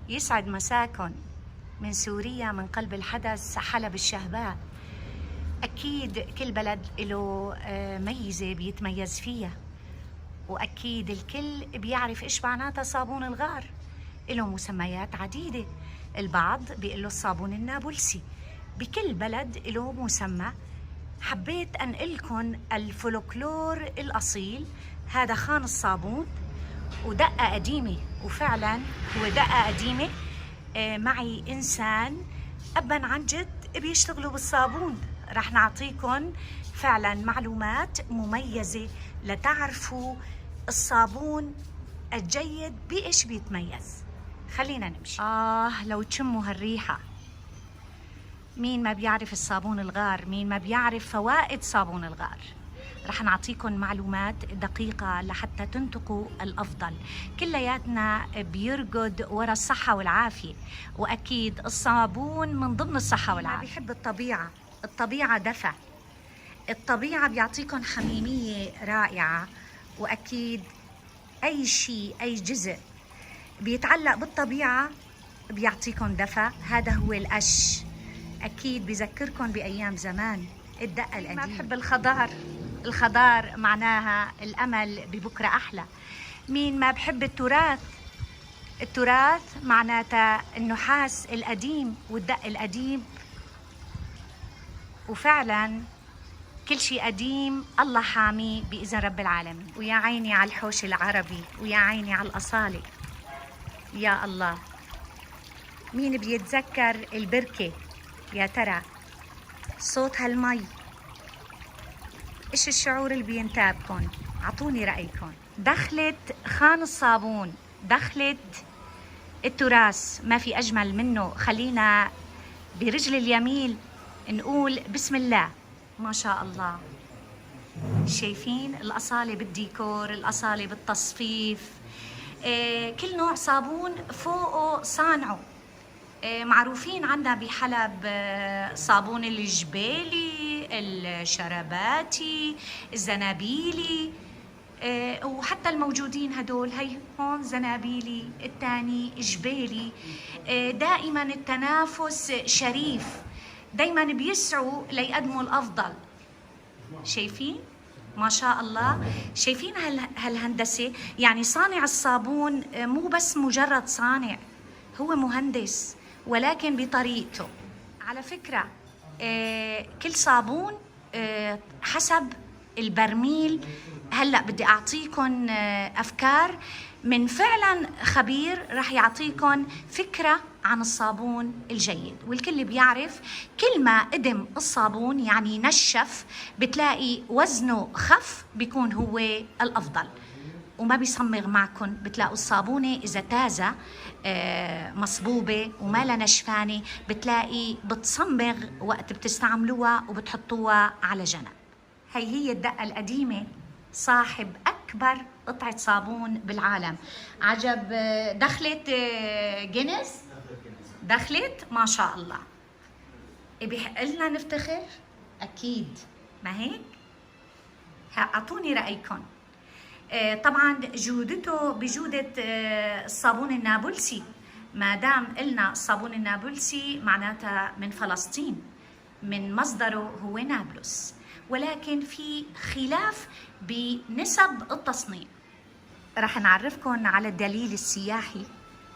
يسعد مساكن من سوريا، من قلب الحدث حلب الشهباء. أكيد كل بلد له ميزة بيتميز فيها، وأكيد الكل بيعرف إيش معناتها صابون الغار. له مسميات عديدة، البعض بيقول له الصابون النابلسي. بكل بلد له مسمى. حبيت أنقلكم الفولكلور الأصيل. هذا خان الصابون ودقة قديمة، وفعلا هو دقة قديمة. معي إنسان أبا عن جد بيشتغلوا بالصابون. رح نعطيكم فعلا معلومات مميزة لتعرفوا الصابون الجيد بإيش بيتميز. خلينا نمشي. لو تشموا هالريحة. مين ما بيعرف الصابون الغار؟ مين ما بيعرف فوائد صابون الغار؟ رح نعطيكم معلومات دقيقة لحتى تنتقوا الأفضل. كلياتنا بيرقد ورا الصحة والعافية، وأكيد الصابون من ضمن الصحة والعافية. بيحب الطبيعة. الطبيعة دفع، الطبيعة بيعطيكم حميمية رائعة، وأكيد أي شيء أي جزء بيتعلق بالطبيعة بيعطيكم دفع. هذا هو القش. أكيد بيذكركم بأيام زمان، الدقة القديمة. ما بحب الخضار؟ الخضار معناها الأمل ببكرة أحلى. مين ما بحب التراث؟ التراث معناتها النحاس القديم والدق القديم. وفعلا كل شيء قديم الله حاميه بإذن رب العالمين. ويا عيني على الحوش العربي، ويا عيني على الأصالة. يا الله، مين بيتذكر البركة؟ يا ترى صوت هالمي إيش الشعور اللي بينتابكن؟ عطوني رأيكم. دخلت خان الصابون، دخلت التراث، ما في أجمل منه. خلينا برجل اليمين نقول بسم الله ما شاء الله. شايفين الأصالة بالديكور، الأصالة بالتصفيف. كل نوع صابون فوقه صانعه. معروفين عندنا بحلب صابون الجبالي، الشرباتي، الزنابيلي، وحتى الموجودين هدول. هي هون زنابيلي، الثاني جبالي. دائما التنافس شريف، دائما بيسعوا ليقدموا الأفضل. شايفين ما شاء الله؟ شايفين هالهندسة؟ يعني صانع الصابون مو بس مجرد صانع، هو مهندس ولكن بطريقته. على فكرة كل صابون حسب البرميل. هلأ بدي أعطيكم أفكار من فعلا خبير رح يعطيكم فكرة عن الصابون الجيد. والكل بيعرف كل ما قدم الصابون يعني نشف، بتلاقي وزنه خف، بيكون هو الأفضل وما بيصمغ معكم. بتلاقوا الصابونة إذا تازة مصبوبة وما لها نشفانة، بتلاقي بتصمغ وقت بتستعملوها وبتحطوها على جنب. هي الدقة القديمة، صاحب أكبر قطعة صابون بالعالم. عجب. دخلت جينيس، دخلت ما شاء الله. بيحق لنا نفتخر أكيد، ما هيك؟ أعطوني رأيكم. طبعا جودته بجودة الصابون النابلسي. ما دام قلنا الصابون النابلسي معناتها من فلسطين، من مصدره هو نابلس، ولكن في خلاف بنسب التصنيع. رح نعرفكم على الدليل السياحي.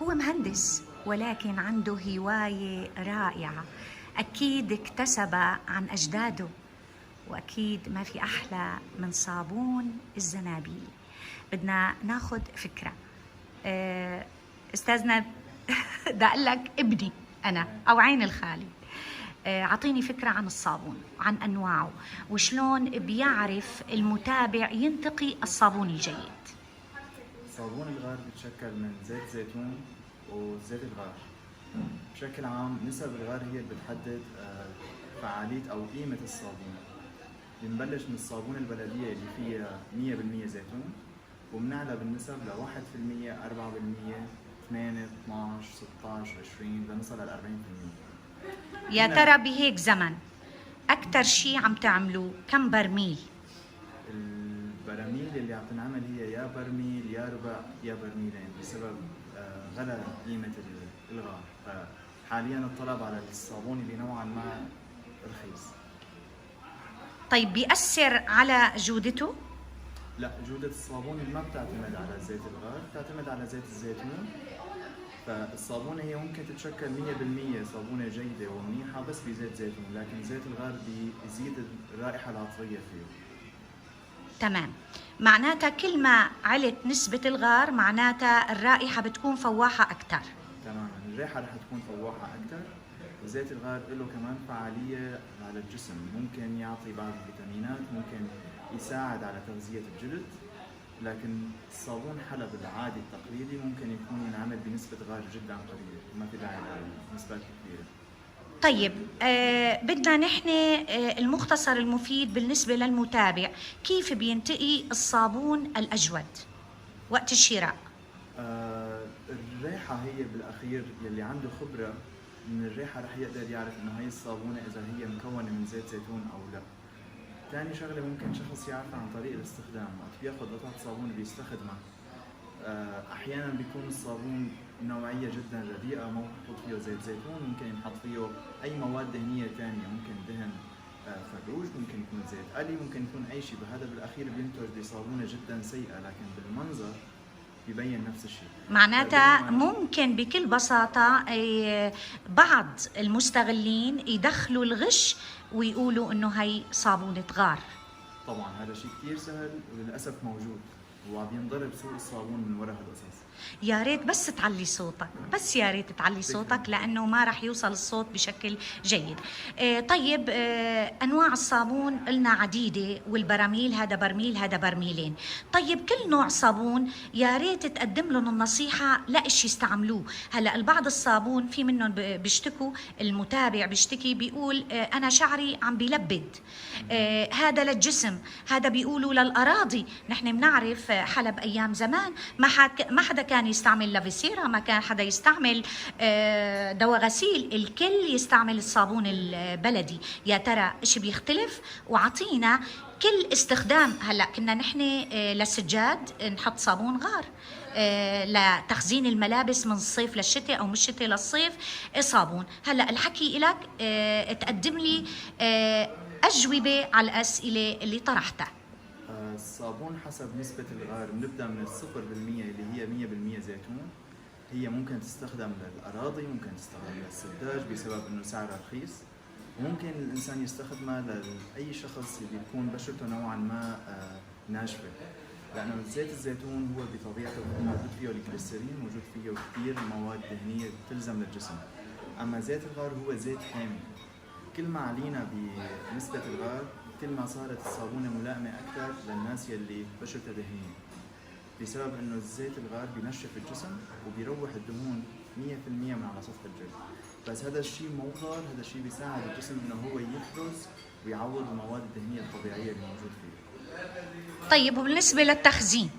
هو مهندس ولكن عنده هواية رائعة، أكيد اكتسبها عن أجداده، وأكيد ما في أحلى من صابون الزنابيل. بدنا ناخد فكرة. أستاذنا بدي أقول لك ابني أنا أو عين الخالي، أعطيني فكرة عن الصابون، عن أنواعه، وشلون بيعرف المتابع ينتقي الصابون الجيد. صابون الغار بيتشكل من زيت زيتون وزيت الغار. بشكل عام نسب الغار هي اللي بتحدد فعالية أو قيمة الصابون. بنبلش من الصابون البلدية اللي فيها 100% زيتون، وبنعلى بالنسب ل 1%، 4%، 8، 12، 16، 20 لنوصل ل 40%. يا ترى بهيك زمن أكثر شيء عم تعملوه كم برميل؟ البرميل البراميل اللي عم تنعمل هي يا برميل يا ربع يا برميلين بسبب غلا قيمة الغار. فحاليا الطلب على الصابون اللي نوعا ما رخيص. طيب بيأثر على جودته؟ لا، جودة الصابون ما بتعتمد على زيت الغار، بتعتمد على زيت الزيتون. فالصابونة هي ممكن تتشكل 100% صابونة جيدة ومنيحة بس بزيت زيتون، لكن زيت الغار بيزيد الرائحة العطرية فيه. تمام، معناتها كل ما علت نسبة الغار معناتها الرائحة بتكون فواحة أكثر. تماما، الريحة رح تكون فواحة أكثر. وزيت الغار له كمان فعالية على الجسم، ممكن يعطي بعض الفيتامينات، ممكن يساعد على تغذية الجلد. لكن الصابون حلب العادي التقليدي ممكن يكون ينعمل بنسبة غار جدا قليلة، ما في داعي لنسبات كبيرة. طيب بدنا نحن المختصر المفيد بالنسبة للمتابع، كيف بينتقي الصابون الأجود وقت الشراء؟ الريحة هي بالأخير، يلي عنده خبرة من الريحة رح يقدر يعرف إنه هي الصابونة إذا هي مكونة من زيت زيتون أو لا. ثاني شغلة ممكن شخص يعرفها عن طريق الاستخدام، وقت بياخذ قطعة صابون بيستخدمها أحيانا بيكون الصابون نوعية جدا رديئة، ما محطوط فيه زيت زيتون، ممكن ينحط فيه أي مواد دهنية ثانية، ممكن دهن فروج، ممكن يكون زيت قلي، ممكن يكون أي شيء. بهذا بالأخير بينتج بصابونة جدا سيئة، لكن بالمنظر بيبين نفس الشيء. معناتها ممكن بكل بساطة بعض المستغلين يدخلوا الغش ويقولوا إنه هي صابونة غار. طبعا هذا شيء كثير سهل وللأسف موجود، وعم ينضرب سوق الصابون من وراء هالقصص. يا ريت بس تعلي صوتك، بس يا ريت تعلي صوتك لأنه ما رح يوصل الصوت بشكل جيد. طيب أنواع الصابون قلنا عديدة، والبراميل هذا برميل هذا برميلين. طيب كل نوع صابون يا ريت تقدم لهم النصيحة لإيش يستعملوه. هلا البعض الصابون في منهم بيشتكوا، المتابع بيشتكي بيقول أنا شعري عم بيلبد، هذا للجسم، هذا بيقولوا للأراضي. نحن بنعرف حلب أيام زمان ما حدا كان يستعمل لافيسيرا، ما كان حدا يستعمل دواء غسيل، الكل يستعمل الصابون البلدي. يا ترى ايش بيختلف؟ وعطينا كل استخدام. هلا كنا نحن للسجاد نحط صابون غار، لتخزين الملابس من الصيف للشتاء او من الشتاء للصيف صابون. هلا الحكي لك تقدم لي اجوبه على الاسئله اللي طرحتها. الصابون حسب نسبة الغار بنبدأ من 0% اللي هي 100% زيتون. هي ممكن تستخدم للأراضي، ممكن تستخدم للسداج بسبب إنه سعرها رخيص، وممكن الإنسان يستخدمها لأي شخص اللي بيكون بشرته نوعا ما ناشفة، لأنه زيت الزيتون هو بطبيعته موجود فيه الجليسرين، موجود فيه كثير مواد دهنية تلزم للجسم. أما زيت الغار هو زيت حامي، كل ما علينا بنسبة الغار كل ما صارت الصابونة ملائمة أكثر للناس يلي بشرتها دهنية، بسبب إنه زيت الغار بينشف الجسم وبيروح الدهون 100% من على سطح الجلد. بس هذا الشيء مو ضار، هذا الشيء بيساعد الجسم إنه هو يفرز ويعوض المواد الدهنية الطبيعية اللي موجود فيه. طيب وبالنسبة للتخزين،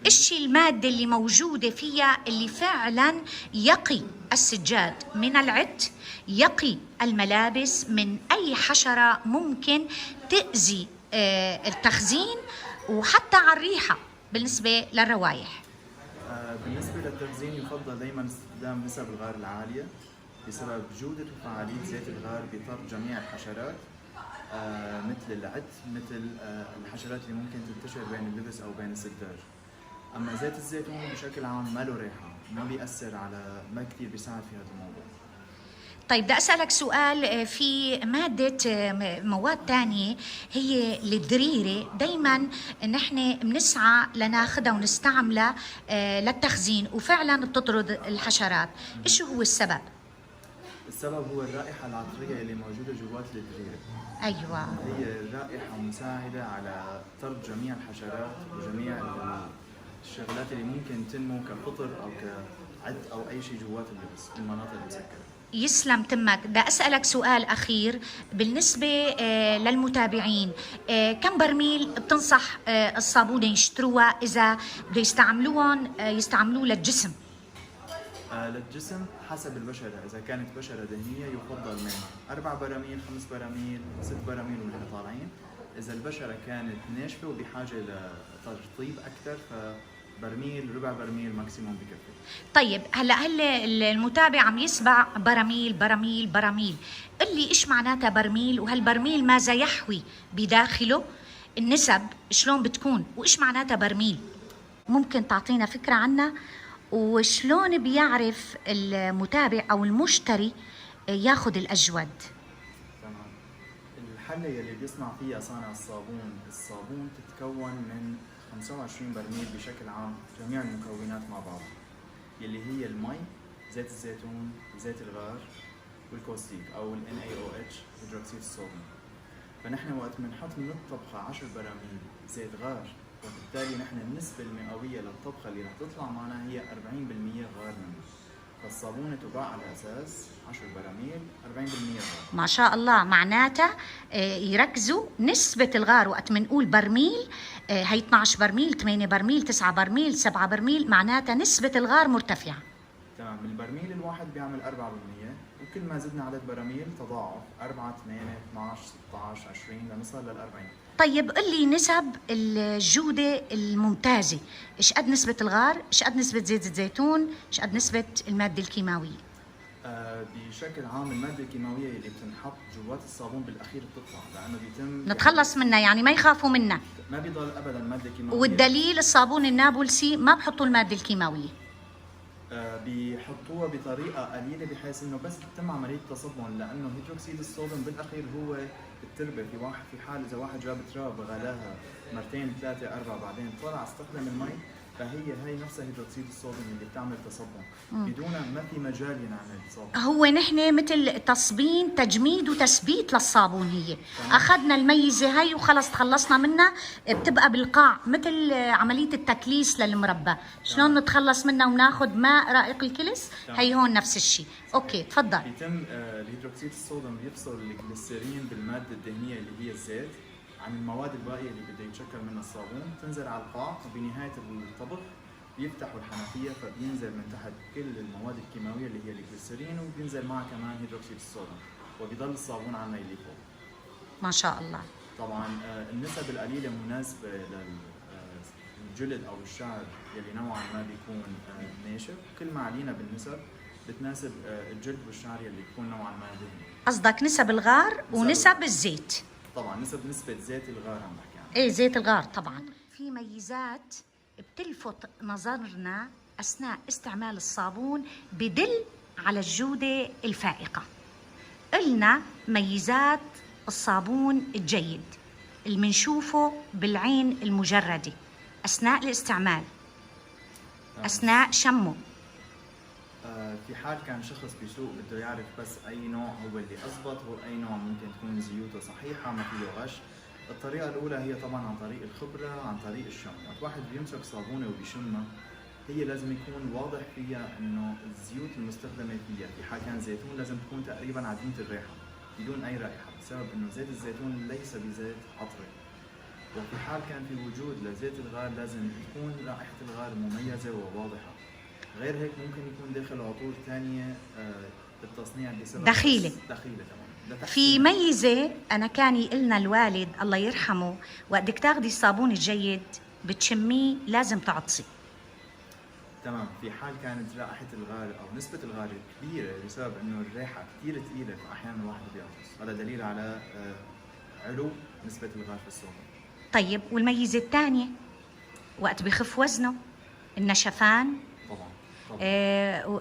ايش المادة اللي موجودة فيها اللي فعلا يقي السجاد من العت، يقي الملابس من أي حشرة ممكن تأذي التخزين، وحتى على الريحة بالنسبة للروائح؟ بالنسبة للتخزين يفضل دائما استخدام نسب الغار العالية بسبب جودة وفعالية زيت الغار بطرد جميع الحشرات، مثل العت، مثل الحشرات اللي ممكن تنتشر بين اللبس أو بين السداج. أما زيت الزيتون بشكل عام ما له ريحة، ما بيأثر على، ما كثير بيساعد في هذا الموضوع. طيب بدي أسألك سؤال، في مادة مواد تانية هي الدريرة، دايما نحن بنسعى لناخدها ونستعملها للتخزين وفعلا بتطرد الحشرات، إيش هو السبب؟ السبب هو الرائحة العطرية اللي موجودة جوات الدريرة. أيوة، هي رائحة مساعدة على طرد جميع الحشرات وجميع الشغلات اللي ممكن تنمو كفطر أو كعد أو أي شيء جوات اللبس، المناطق المسكرة. يسلم تمك. بدي أسألك سؤال أخير بالنسبة للمتابعين، كم برميل بتنصح الصابونة يشتروها إذا بده يستعملوه للجسم؟ للجسم حسب البشرة، إذا كانت بشرة دهنية يفضل من 4 براميل، 5 براميل، 6 براميل ونحن طالعين. اذا البشره كانت ناشفه وبحاجه لترطيب اكثر فبرميل، ربع برميل ماكسيموم بكفي. طيب هلا المتابع عم يسمع براميل براميل براميل، قل لي ايش معناتها برميل، وهالبرميل ماذا يحوي بداخله، النسب شلون بتكون، وايش معناتها برميل؟ ممكن تعطينا فكرة عنها، وشلون بيعرف المتابع او المشتري ياخذ الاجود؟ تمام. الحله يلي بيصنع فيها صانع الصابون تتكون من 25 برميل بشكل عام، جميع المكونات مع بعض يلي هي المي، زيت الزيتون، زيت الغار، والكوستيك او ال NaOH هيدروكسيد الصوديوم. فنحن وقت بنحط من الطبخه 10 براميل زيت غار، وبالتالي نحن النسبه المئويه للطبخه اللي رح تطلع معنا هي 40% غار منه. فالصابونه تباع على اساس 10 براميل 40% غار. ما شاء الله، معناتها يركزوا نسبة الغار. وقت منقول برميل هي 12 برميل، 8 برميل، 9 برميل، 7 برميل، معناتها نسبة الغار مرتفعة. تمام. البرميل الواحد بيعمل 4%، وكل ما زدنا عدد براميل تضاعف 4 8 12 16 20 لنصل لل 40. طيب قل لي نسب الجودة الممتازة، ايش قد نسبة الغار، ايش قد نسبة زيت الزيتون، ايش قد نسبة المادة الكيماوية؟ بشكل عام المادة الكيماوية اللي بتنحط جوات الصابون بالأخير بتطلع، لأنه بيتم نتخلص منها، يعني ما يخافوا منها. ما بيضل أبدا مادة كيماوية. والدليل الصابون النابلسي ما بحطوا المادة الكيماوية، بيحطوها بطريقة قليلة بحيث انه بس تتم عملية تصبن، لأنه هيدروكسيد الصوديوم بالأخير هو التربة. في حال إذا واحد جاب تراب غلاها مرتين ثلاثة أربعة بعدين طلع استخدم المي، فهي نفسها هيدروكسيد الصوديوم اللي بتعمل تصبن، بدون ما في مجال ينعمل صابون. هو نحن مثل تصبين، تجميد وتثبيت للصابون. هي اخذنا الميزه هاي وخلص تخلصنا منها، بتبقى بالقاع مثل عمليه التكليس للمربى. شلون نتخلص منها وناخذ ماء رائق الكلس؟ هي هون نفس الشيء. اوكي تفضل. بيتم الهيدروكسيد الصوديوم بيفصل الجليسيرين بالماده الدهنيه اللي هي الزيت عن المواد الباقيه اللي بده يتشكل منها الصابون، تنزل على القاع، وبنهايه الطبخ بيفتحوا الحنفيه فبينزل من تحت كل المواد الكيماويه اللي هي الجليسيرين، وبينزل معها كمان هيدروكسيد الصوديوم، وبيضل الصابون على المي فوق. ما شاء الله. طبعا النسب القليله مناسبه للجلد او الشعر يلي نوعا ما بيكون ناشف، كل ما علينا بالنسب بتناسب الجلد والشعر يلي بيكون نوعا ما دهني. قصدك نسب الغار ونسب الزيت؟ طبعا نسبة زيت الغار عم بحكي عنها. ايه زيت الغار طبعا. في ميزات بتلفت نظرنا اثناء استعمال الصابون بدل على الجودة الفائقة. قلنا ميزات الصابون الجيد اللي منشوفه بالعين المجردة أثناء الاستعمال، أثناء شمه. في حال كان شخص بيسوق بده يعرف بس أي نوع هو اللي أضبط، هو أي نوع ممكن تكون زيوته صحيحة ما فيه غش. الطريقة الأولى هي طبعا عن طريق الخبرة، عن طريق الشم. وقت واحد بيمسك صابونة وبيشمها هي لازم يكون واضح فيها إنه الزيوت المستخدمة فيها، في حال كان زيتون لازم تكون تقريبا عديمة الرائحة بدون أي رائحة، بسبب إنه زيت الزيتون ليس بزيت عطري. وفي حال كان في وجود لزيت الغار لازم تكون رائحة الغار مميزة وواضحة. غير هيك ممكن يكون داخل عطور ثانية بالتصنيع بسبب دخيلة تمام. في ميزة أنا كان يقلنا الوالد الله يرحمه، وقت بدك تاخدي الصابون الجيد بتشميه لازم تعطسي. تمام. في حال كانت رائحة الغار أو نسبة الغار كبيرة بسبب إنه الريحة كثير ثقيلة، فأحيانا الواحد بيعطس، هذا دليل على علو نسبة الغار في الصابون. طيب والميزة الثانية وقت بخف وزنه، النشفان. طبعا.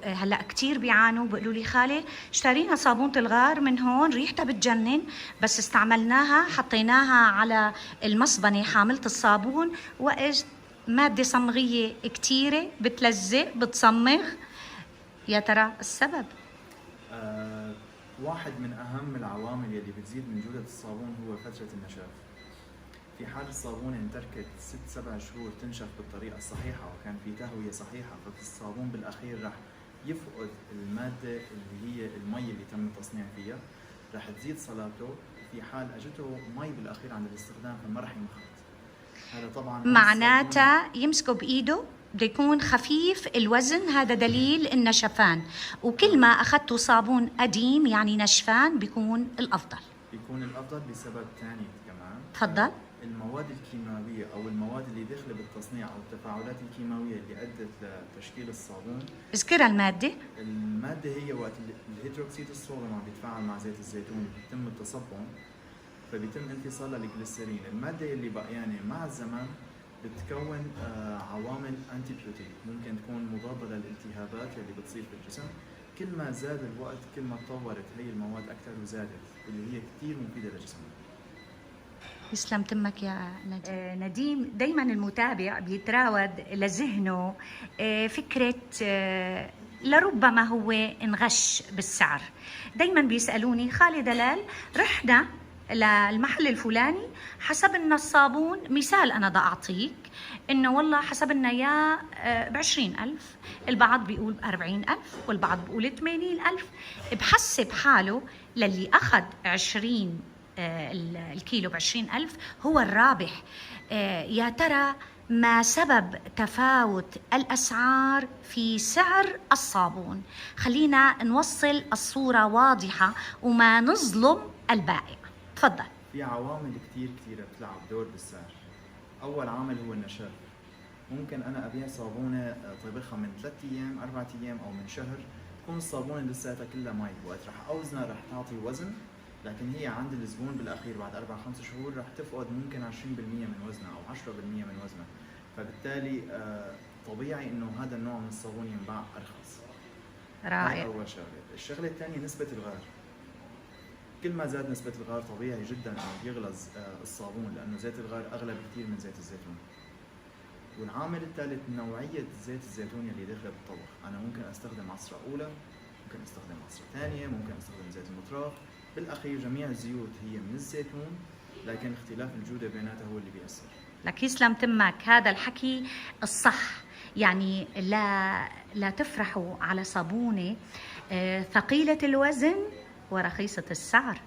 هلا كثير بيعانوا، بيقولوا لي خالي اشترينا صابونة الغار من هون ريحتها بتجنن، بس استعملناها حطيناها على المصبنة حاملة الصابون واجت مادة صمغية كثيرة بتلزق بتصمغ. يا ترى السبب؟ واحد من أهم العوامل اللي بتزيد من جودة الصابون هو فترة النشاف. في حال الصابونة انتركت 6-7 شهور تنشف بالطريقة الصحيحة وكان في تهوية صحيحة، فالصابون بالأخير رح يفقد المادة اللي هي المي اللي تم التصنيع فيها، رح تزيد صلابته. في حال أجته مي بالأخير عند الاستخدام فما رح ينخرط. هذا طبعا معناتها يمسكه بإيده بده يكون خفيف الوزن، هذا دليل النشفان. وكل ما أخذته صابون قديم يعني نشفان بيكون الأفضل. بيكون الأفضل لسبب ثاني كمان، تفضل. المواد الكيماوية أو المواد اللي داخلة بالتصنيع أو التفاعلات الكيماوية اللي أدت لتشكيل الصابون. اذكرها المادة. المادة هي وقت الهيدروكسيد الصوديوم عم بيتفاعل مع زيت الزيتون بيتم التصبن، فبيتم انفصالها للجليسرين. المادة اللي بقيانة مع الزمن بتكون عوامل انتيبيوتيك ممكن تكون مضادة للالتهابات اللي بتصير في الجسم. كل ما زاد الوقت كل ما تطورت هي المواد أكثر وزادت، واللي هي كثير مفيدة لجسمنا. يسلم تمك يا نديم. نديم دايما المتابع بيتراود لذهنه فكرة لربما هو انغش بالسعر. دايما بيسألوني خالي دلال رحنا للمحل الفلاني حسب لنا الصابون، مثال أنا دا أعطيك إنه والله حسب لنا يا ب20,000، البعض بيقول ب40,000 والبعض بيقول 80,000. بحسب حاله للي أخذ 20 الكيلو ب20,000 هو الرابح. يا ترى ما سبب تفاوت الأسعار في سعر الصابون؟ خلينا نوصل الصورة واضحة وما نظلم البائع. تفضل. في عوامل كثيرة بتلعب دور بالسعر. أول عامل هو النشاف. ممكن أنا أبيع صابونة طبخها من 3 أيام 4 أيام أو من شهر، تكون الصابونة لساتها كلها مي، وقت رح أوزنها رح تعطي وزن، لكن هي عند الزبون بالأخير بعد 4-5 شهور رح تفقد ممكن 20% من وزنها أو 10% من وزنها. فبالتالي طبيعي إنه هذا النوع من الصابون ينباع أرخص. رائع. أول شغلة. الشغلة الثانية نسبة الغار. كل ما زاد نسبة الغار طبيعي جدا انه يغلظ الصابون، لانه زيت الغار اغلى بكثير من زيت الزيتون. والعامل الثالث نوعية زيت الزيتون اللي داخله بالطبخ. انا ممكن استخدم عصرة اولى، ممكن استخدم عصرة ثانية، ممكن استخدم زيت المطراق. بالاخير جميع الزيوت هي من الزيتون، لكن اختلاف الجودة بيناتها هو اللي بيأثر. لك يسلم تمك، هذا الحكي الصح. يعني لا تفرحوا على صابونة ثقيلة الوزن ورخيصة السعر.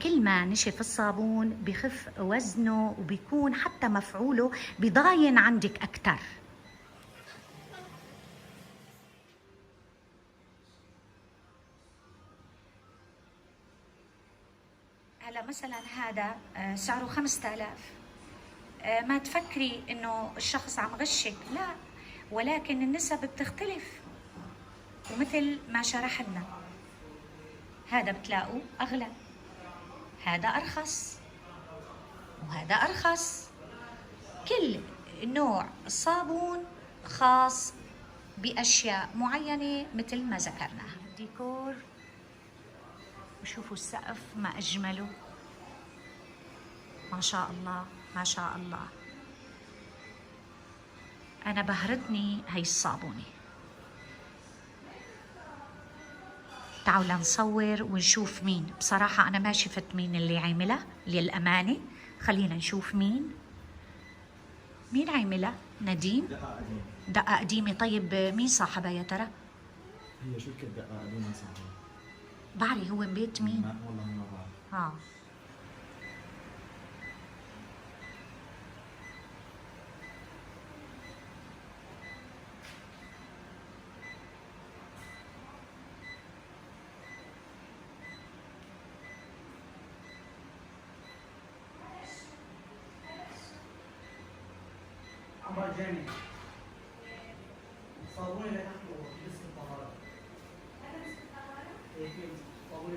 كل ما نشف الصابون بخف وزنه وبيكون حتى مفعوله بضاين عندك أكتر. هلا مثلا هذا سعره 5000. ما تفكري انه الشخص عم غشك، لا، ولكن النسب بتختلف. ومثل ما شرحنا هذا بتلاقوا أغلى، هذا أرخص، وهذا أرخص. كل نوع صابون خاص بأشياء معينة مثل ما ذكرناها. الديكور، وشوفوا السقف ما أجمله، ما شاء الله ما شاء الله. أنا بهرتني هي الصابونة. تعالوا لنصور ونشوف مين. بصراحة أنا ما شفت مين اللي عاملها للأمانة. خلينا نشوف مين عاملها. نديم. دقة قديمة. طيب مين صاحبها يا ترى؟ هي شركة دقة قديمة صاحبها. بعرف هو من بيت مين؟ لا والله ما بعرف. عمر جاني صابوني اللي تحته جسم الطهارة. صابوني